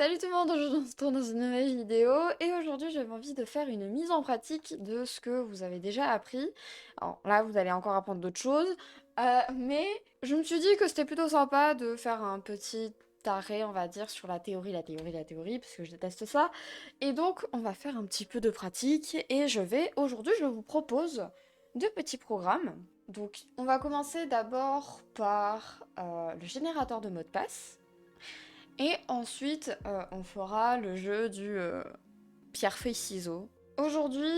Salut tout le monde, aujourd'hui on se retrouve dans une nouvelle vidéo et aujourd'hui j'avais envie de faire une mise en pratique de ce que vous avez déjà appris. Alors là vous allez encore apprendre d'autres choses, mais je me suis dit que c'était plutôt sympa de faire un petit arrêt on va dire sur la théorie parce que je déteste ça. Et donc on va faire un petit peu de pratique et aujourd'hui je vous propose deux petits programmes. Donc on va commencer d'abord par le générateur de mots de passe. Et ensuite, on fera le jeu du pierre-feuille-ciseaux. Aujourd'hui,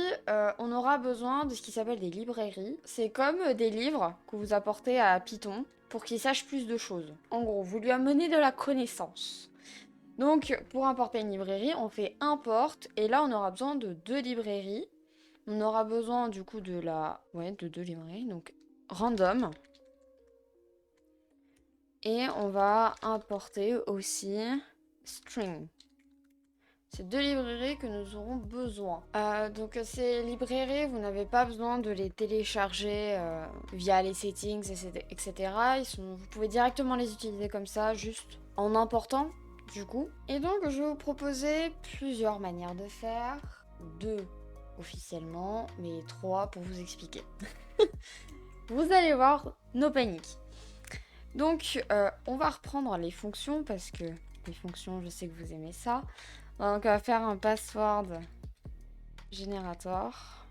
on aura besoin de ce qui s'appelle des librairies. C'est comme des livres que vous apportez à Python pour qu'il sache plus de choses. En gros, vous lui amenez de la connaissance. Donc, pour importer une librairie, on fait import, et là, on aura besoin de deux librairies. On aura besoin du coup de deux librairies, donc random. Et on va importer aussi string. C'est deux librairies que nous aurons besoin. Donc ces librairies, vous n'avez pas besoin de les télécharger via les settings, etc. Vous pouvez directement les utiliser comme ça, juste en important, du coup. Et donc je vais vous proposer plusieurs manières de faire. Deux officiellement, mais trois pour vous expliquer. Vous allez voir nos paniques. Donc on va reprendre les fonctions parce que les fonctions, je sais que vous aimez ça. Donc on va faire un password generator.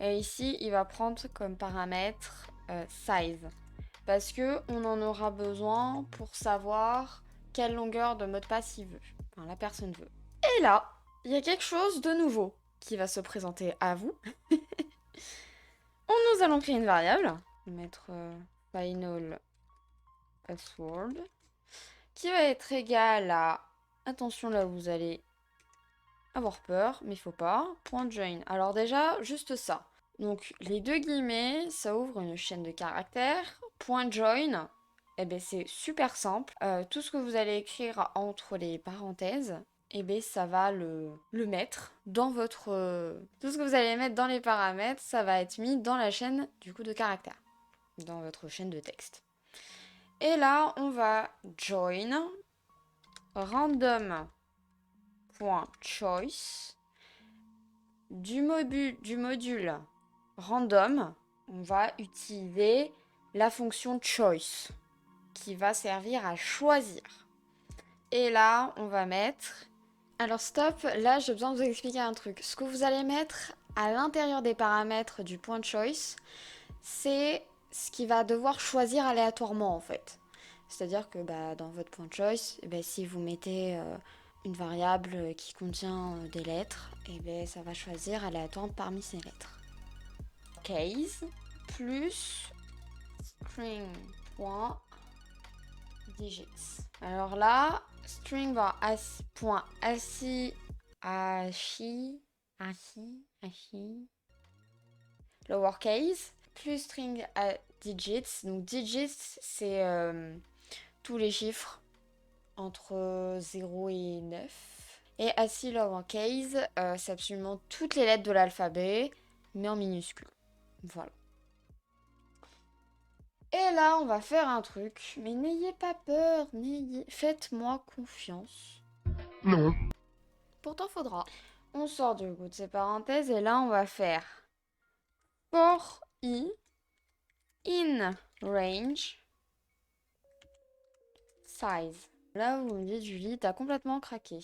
Et ici, il va prendre comme paramètre size. Parce que on en aura besoin pour savoir quelle longueur de mot de passe il veut. Enfin, la personne veut. Et là, il y a quelque chose de nouveau qui va se présenter à vous. Nous allons créer une variable. Mettre final password. Qui va être égale à... Attention là où vous allez avoir peur, mais il faut pas. Point join. Alors déjà, juste ça. Donc les deux guillemets, ça ouvre une chaîne de caractères. Point join, eh ben, c'est super simple. Tout ce que vous allez écrire entre les parenthèses, eh ben, ça va le mettre dans votre... Tout ce que vous allez mettre dans les paramètres, ça va être mis dans la chaîne du coup de caractères. Dans votre chaîne de texte. Et là, on va join random.choice du module random, on va utiliser la fonction choice qui va servir à choisir. Et là, on va mettre... Alors stop, là j'ai besoin de vous expliquer un truc. Ce que vous allez mettre à l'intérieur des paramètres du point choice, c'est ce qui va devoir choisir aléatoirement en fait. C'est-à-dire que dans votre point choice, si vous mettez une variable qui contient des lettres, ça va choisir aléatoirement parmi ces lettres. Case plus string.digits. Alors là, string va point assi lowercase plus string à digits. Donc digits, c'est tous les chiffres entre 0 et 9. Et assi lowercase, c'est absolument toutes les lettres de l'alphabet, mais en minuscule. Voilà. Et là, on va faire un truc. Mais n'ayez pas peur, faites-moi confiance. Non. Pourtant, faudra. On sort du coup de ces parenthèses et là, on va faire for i in range size. Là, vous me dites, Julie, t'as complètement craqué.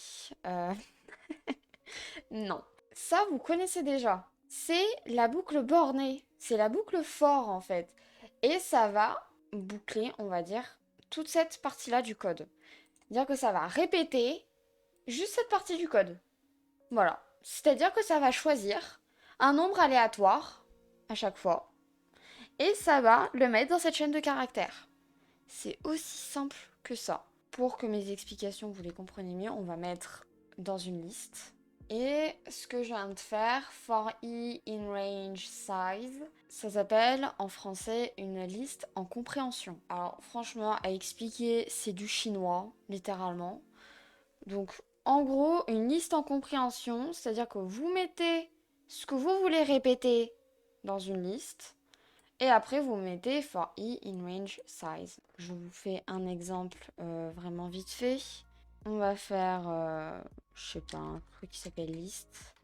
Non. Ça, vous connaissez déjà. C'est la boucle bornée. C'est la boucle for, en fait. Et ça va boucler, on va dire, toute cette partie-là du code. C'est-à-dire que ça va répéter juste cette partie du code. Voilà. C'est-à-dire que ça va choisir un nombre aléatoire à chaque fois. Et ça va le mettre dans cette chaîne de caractères. C'est aussi simple que ça. Pour que mes explications, vous les compreniez mieux, on va mettre dans une liste. Et ce que je viens de faire, for i in range size, ça s'appelle en français une liste en compréhension. Alors franchement, à expliquer, c'est du chinois, littéralement. Donc en gros, une liste en compréhension, c'est-à-dire que vous mettez ce que vous voulez répéter dans une liste, Et après, vous mettez for i in range size. Je vous fais un exemple vraiment vite fait. On va faire, je sais pas, un truc qui s'appelle list.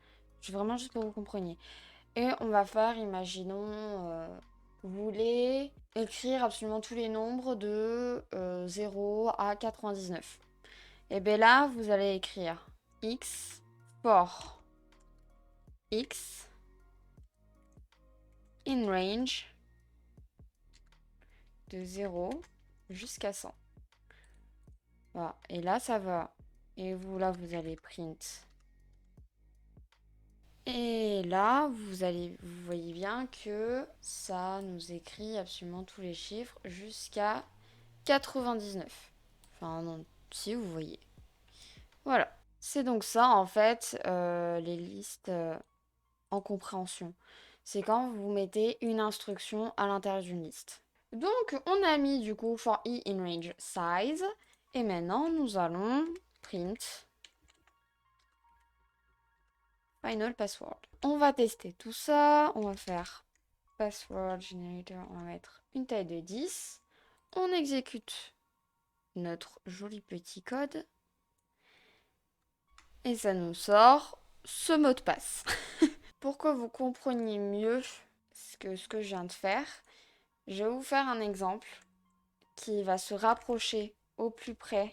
Vraiment juste pour que vous compreniez. Et on va faire, imaginons, vous voulez écrire absolument tous les nombres de 0 à 99. Et bien là, vous allez écrire x for x in range de 0 jusqu'à 100. Voilà. Et là, ça va. Et vous, là, vous allez print. Et là, vous voyez bien que ça nous écrit absolument tous les chiffres jusqu'à 99. Enfin, non, si vous voyez. Voilà. C'est donc ça, en fait, les listes en compréhension. C'est quand vous mettez une instruction à l'intérieur d'une liste. Donc, on a mis du coup for i in range size. Et maintenant, nous allons print final password. On va tester tout ça. On va faire password generator. On va mettre une taille de 10. On exécute notre joli petit code. Et ça nous sort ce mot de passe. Pour que vous compreniez mieux ce que je viens de faire, je vais vous faire un exemple qui va se rapprocher au plus près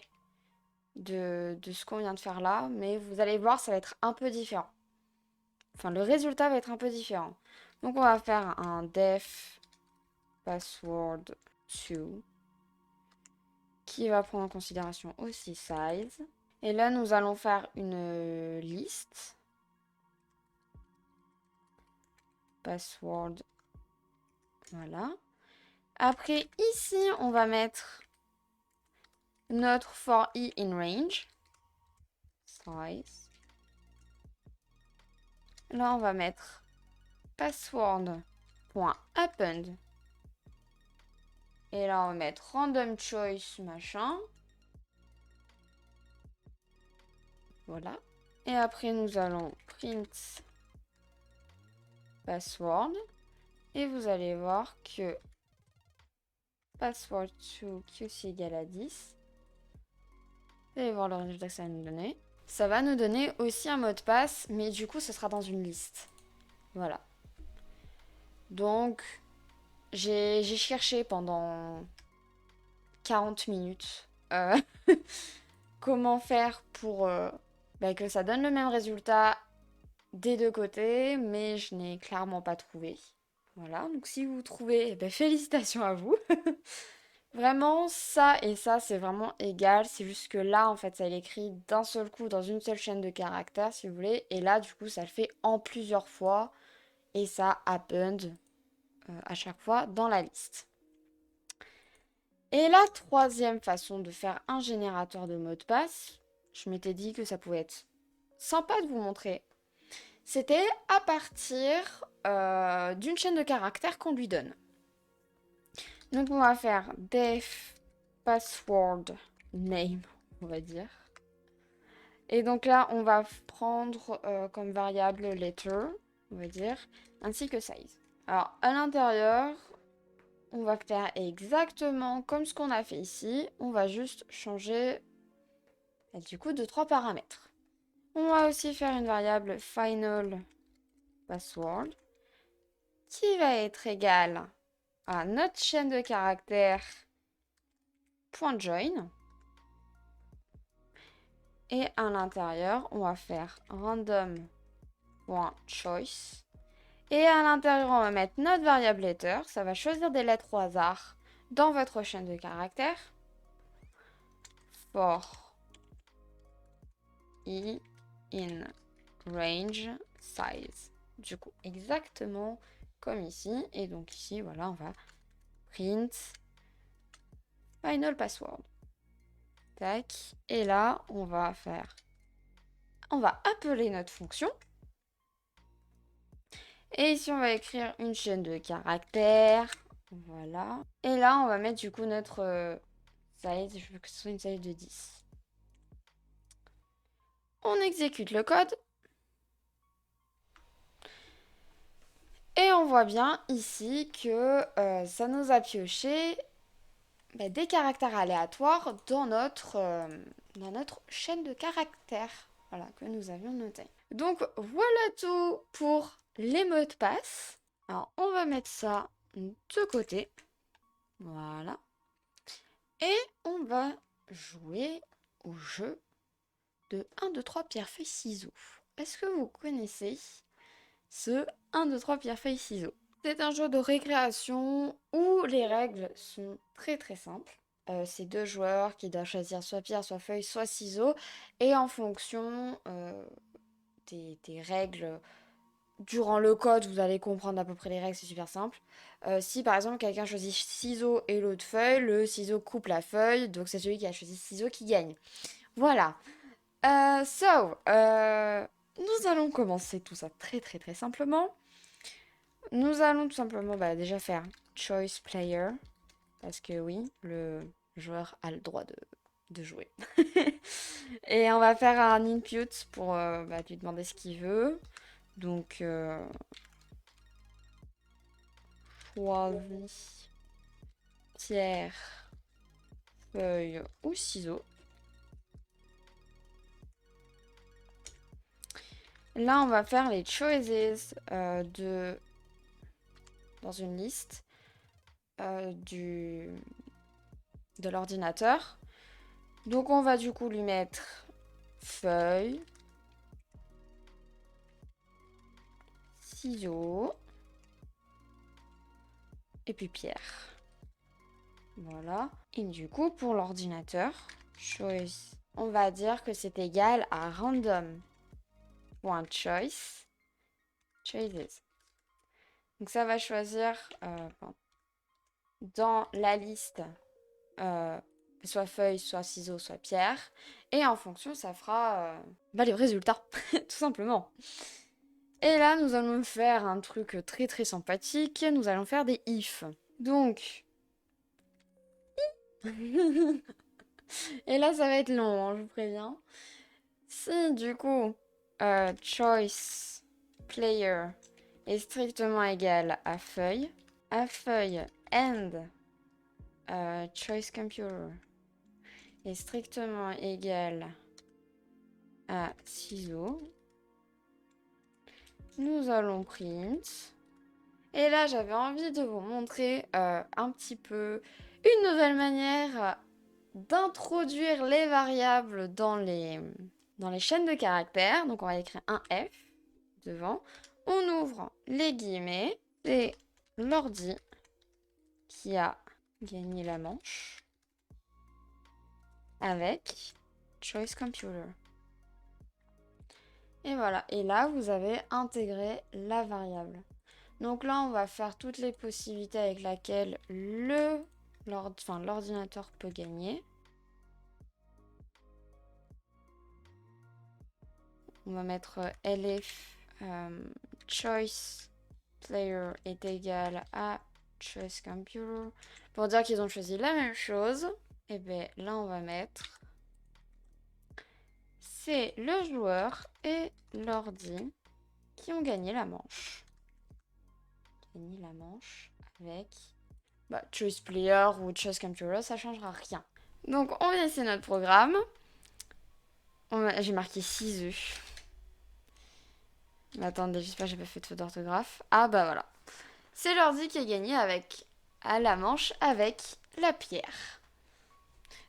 de ce qu'on vient de faire là, mais vous allez voir, ça va être un peu différent. Enfin, le résultat va être un peu différent. Donc, on va faire un def password to qui va prendre en considération aussi size. Et là, nous allons faire une liste. Password. Voilà. Après, ici, on va mettre notre for i in range. Size. Là, on va mettre password.append. Et là, on va mettre random choice machin. Voilà. Et après, nous allons print password. Et vous allez voir que password to qui aussi égal à 10. Vous allez voir le résultat que ça va nous donner. Ça va nous donner aussi un mot de passe, mais du coup, ce sera dans une liste. Voilà. Donc, j'ai cherché pendant 40 minutes comment faire pour que ça donne le même résultat des deux côtés, mais je n'ai clairement pas trouvé. Voilà, donc si vous trouvez, félicitations à vous. Vraiment, ça et ça, c'est vraiment égal. C'est juste que là, en fait, ça l'écrit d'un seul coup dans une seule chaîne de caractères, si vous voulez. Et là, du coup, ça le fait en plusieurs fois. Et ça append à chaque fois dans la liste. Et la troisième façon de faire un générateur de mots de passe, je m'étais dit que ça pouvait être sympa de vous montrer. C'était à partir d'une chaîne de caractères qu'on lui donne. Donc on va faire def password name, on va dire. Et donc là, on va prendre comme variable letter, on va dire, ainsi que size. Alors à l'intérieur, on va faire exactement comme ce qu'on a fait ici. On va juste changer du coup 2-3 paramètres. On va aussi faire une variable final password qui va être égale à notre chaîne de caractères .join. Et à l'intérieur, on va faire random.choice. Et à l'intérieur, on va mettre notre variable letter. Ça va choisir des lettres au hasard dans votre chaîne de caractères. For i in range size. Du coup, exactement comme ici. Et donc ici, voilà, on va print final password. Tac. Et là, on va appeler notre fonction. Et ici, on va écrire une chaîne de caractères. Voilà. Et là, on va mettre du coup notre size. Je veux que ce soit une size de 10. On exécute le code. Et on voit bien ici que ça nous a pioché des caractères aléatoires dans notre chaîne de caractères, voilà, que nous avions noté. Donc voilà tout pour les mots de passe. Alors on va mettre ça de côté, voilà. Et on va jouer au jeu de 1, 2, 3, pierre, feuille, ciseaux. Est-ce que vous connaissez ce 1, 2, 3, pierre, feuille, ciseaux? C'est un jeu de récréation où les règles sont très très simples. C'est deux joueurs qui doivent choisir soit pierre, soit feuille, soit ciseaux. Et en fonction des règles, durant le code, vous allez comprendre à peu près les règles, c'est super simple. Si par exemple quelqu'un choisit ciseaux et l'autre feuille, le ciseau coupe la feuille, donc c'est celui qui a choisi ciseaux qui gagne. Voilà. Nous allons commencer tout ça très très très simplement. Nous allons tout simplement déjà faire choice player, parce que oui, le joueur a le droit de jouer. Et on va faire un input pour lui demander ce qu'il veut. Donc, choisis pierre, feuille ou ciseaux. Là, on va faire les choices dans une liste de l'ordinateur. Donc, on va du coup lui mettre feuille, ciseaux et puis pierre. Voilà. Et du coup, pour l'ordinateur, choice, on va dire que c'est égal à random.choice, choices. Donc ça va choisir dans la liste soit feuille, soit ciseaux, soit pierre. Et en fonction, ça fera les résultats, tout simplement. Et là, nous allons faire un truc très très sympathique. Nous allons faire des if. Donc... Et là, ça va être long, hein, je vous préviens. Si du coup, choice player est strictement égal à feuille and choice computer est strictement égal à ciseaux, nous allons print. Et là, j'avais envie de vous montrer un petit peu une nouvelle manière d'introduire les variables dans les chaînes de caractères. Donc, on va écrire un F devant. On ouvre les guillemets. C'est l'ordi qui a gagné la manche avec Choice Computer. Et voilà. Et là, vous avez intégré la variable. Donc là, on va faire toutes les possibilités avec lesquelles l'ordinateur peut gagner. On va mettre elif choice player est égal à choice computer. Pour dire qu'ils ont choisi la même chose, et bien là on va mettre c'est le joueur et l'ordi qui ont gagné la manche. Gagné la manche avec choice player ou choice computer, ça changera rien. Donc on va essayer notre programme. J'ai marqué 6 œufs. Attendez, j'espère que j'ai pas fait de faute d'orthographe. Ah bah voilà. C'est l'ordi qui a gagné à la manche avec la pierre.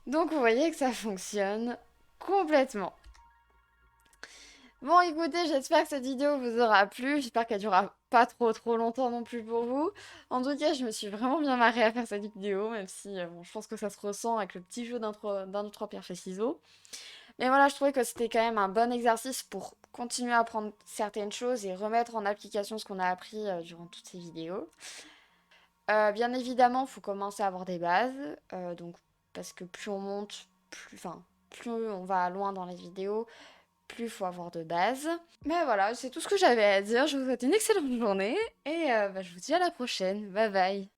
Donc vous voyez que ça fonctionne complètement. Bon écoutez, j'espère que cette vidéo vous aura plu. J'espère qu'elle durera pas trop longtemps non plus pour vous. En tout cas, je me suis vraiment bien marrée à faire cette vidéo, même si je pense que ça se ressent avec le petit jeu d'un, deux, trois pierres, feuille, ciseaux. Mais voilà, je trouvais que c'était quand même un bon exercice pour continuer à apprendre certaines choses et remettre en application ce qu'on a appris durant toutes ces vidéos. Bien évidemment, il faut commencer à avoir des bases, donc, parce que plus on monte, plus on va loin dans les vidéos, plus il faut avoir de bases. Mais voilà, c'est tout ce que j'avais à dire. Je vous souhaite une excellente journée et je vous dis à la prochaine. Bye bye.